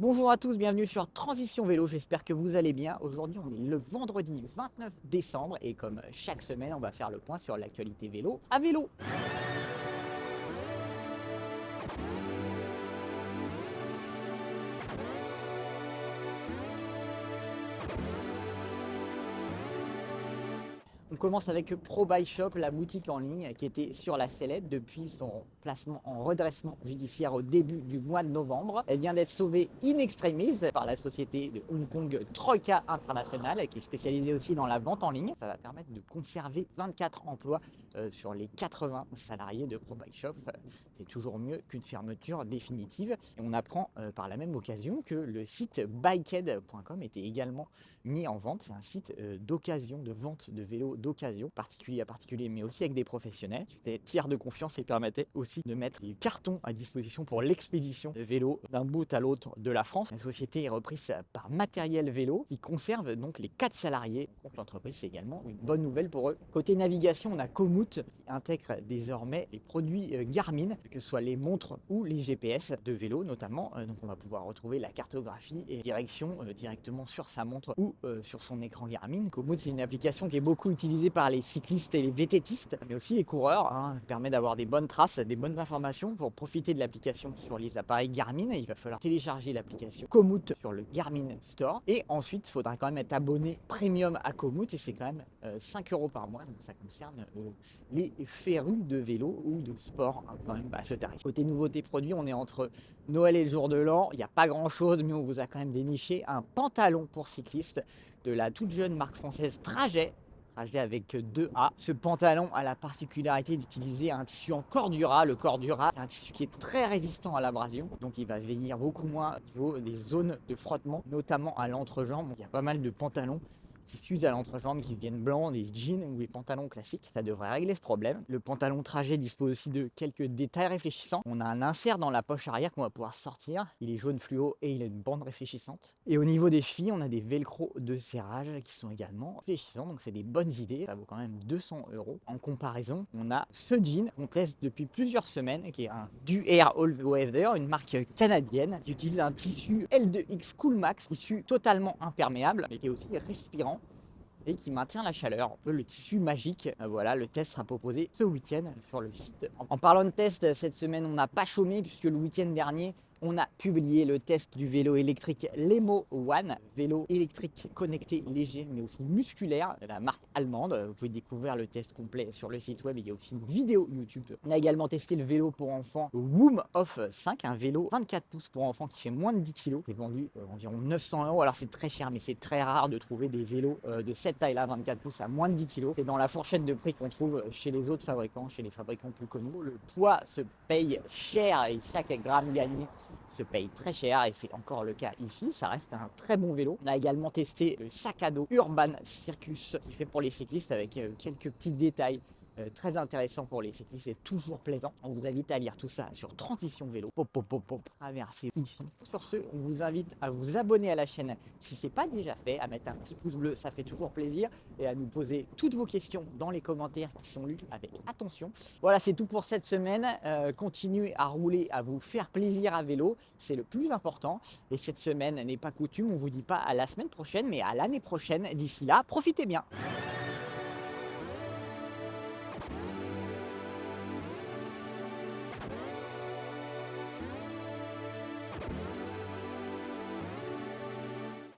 Bonjour à tous, bienvenue sur Transition Vélo, j'espère que vous allez bien. Aujourd'hui on est le vendredi 29 décembre et comme chaque semaine on va faire le point sur l'actualité vélo à vélo. On commence avec Pro Bike Shop, la boutique en ligne qui était sur la sellette depuis son placement en redressement judiciaire au début du mois de novembre. Elle vient d'être sauvée in extremis par la société de Hong Kong Troika International qui est spécialisée aussi dans la vente en ligne. Ça va permettre de conserver 24 emplois sur les 80 salariés de Pro Bike Shop. C'est toujours mieux qu'une fermeture définitive. Et on apprend par la même occasion que le site bikehead.com était également mis en vente. C'est un site d'occasion, de vente de vélos d'occasion, particulier à particulier, mais aussi avec des professionnels. C'était tiers de confiance et permettait aussi de mettre des cartons à disposition pour l'expédition de vélos d'un bout à l'autre de la France. La société est reprise par Matériel Vélo qui conserve donc les 4 salariés. Donc l'entreprise, c'est également une bonne nouvelle pour eux. Côté navigation, on a Komoot qui intègre désormais les produits Garmin, que ce soit les montres ou les GPS de vélo notamment. Donc on va pouvoir retrouver la cartographie et direction directement sur sa montre ou sur son écran Garmin. Komoot, c'est une application qui est beaucoup utilisée par les cyclistes et les VTTistes, mais aussi les coureurs. Permet d'avoir des bonnes traces, des bonnes informations. Pour profiter de l'application sur les appareils Garmin, il va falloir télécharger l'application Komoot sur le Garmin Store. Et ensuite, il faudra quand même être abonné premium à Komoot et c'est quand même 5 € par mois. Donc ça concerne les férus de vélo ou de sport quand même à ce tarif. Côté nouveauté produit, on est entre Noël et le jour de l'an. Il n'y a pas grand chose, mais on vous a quand même déniché un pantalon pour cycliste de la toute jeune marque française Trajet avec 2 A. Ce pantalon a la particularité d'utiliser un tissu en Cordura. Le Cordura, c'est un tissu qui est très résistant à l'abrasion, donc il va vieillir beaucoup moins au niveau des zones de frottement, notamment à l'entrejambe. Il y a pas mal de pantalons qui s'usent à l'entrejambe, qui deviennent blancs, des jeans ou des pantalons classiques. Ça devrait régler ce problème. Le pantalon Trajet dispose aussi de quelques détails réfléchissants. On a un insert dans la poche arrière qu'on va pouvoir sortir. Il est jaune fluo et il a une bande réfléchissante. Et au niveau des chevilles, on a des velcro de serrage qui sont également réfléchissants. Donc c'est des bonnes idées. Ça vaut quand même 200 €. En comparaison, on a ce jean qu'on teste depuis plusieurs semaines, qui est un Du Air All Weather, une marque canadienne qui utilise un tissu L2X Cool Max, tissu totalement imperméable, mais qui est aussi respirant et qui maintient la chaleur, un peu le tissu magique. Voilà, le test sera proposé ce week-end sur le site. En parlant de test, cette semaine on n'a pas chômé puisque le week-end dernier on a publié le test du vélo électrique Lemo One, vélo électrique connecté, léger mais aussi musculaire de la marque allemande. Vous pouvez découvrir le test complet sur le site web, il y a aussi une vidéo YouTube. On a également testé le vélo pour enfants Woom Off 5, un vélo 24 pouces pour enfants qui fait moins de 10 kg. C'est vendu environ 900 €. Alors c'est très cher, mais c'est très rare de trouver des vélos de cette taille-là, 24 pouces à moins de 10 kg. C'est dans la fourchette de prix qu'on trouve chez les autres fabricants, chez les fabricants plus connus. Le poids se paye cher et chaque gramme gagné se paye très cher et c'est encore le cas ici. Ça reste un très bon vélo. On a également testé le sac à dos Urban Circus qui est fait pour les cyclistes avec quelques petits détails très intéressant pour les cyclistes et toujours plaisant. On vous invite à lire tout ça sur Transition Vélo. Traversez ici. Sur ce, on vous invite à vous abonner à la chaîne si ce n'est pas déjà fait, à mettre un petit pouce bleu, ça fait toujours plaisir, et à nous poser toutes vos questions dans les commentaires qui sont lus avec attention. Voilà, c'est tout pour cette semaine. Continuez à rouler, à vous faire plaisir à vélo, c'est le plus important. Et cette semaine n'est pas coutume, on vous dit pas à la semaine prochaine, mais à l'année prochaine. D'ici là, profitez bien.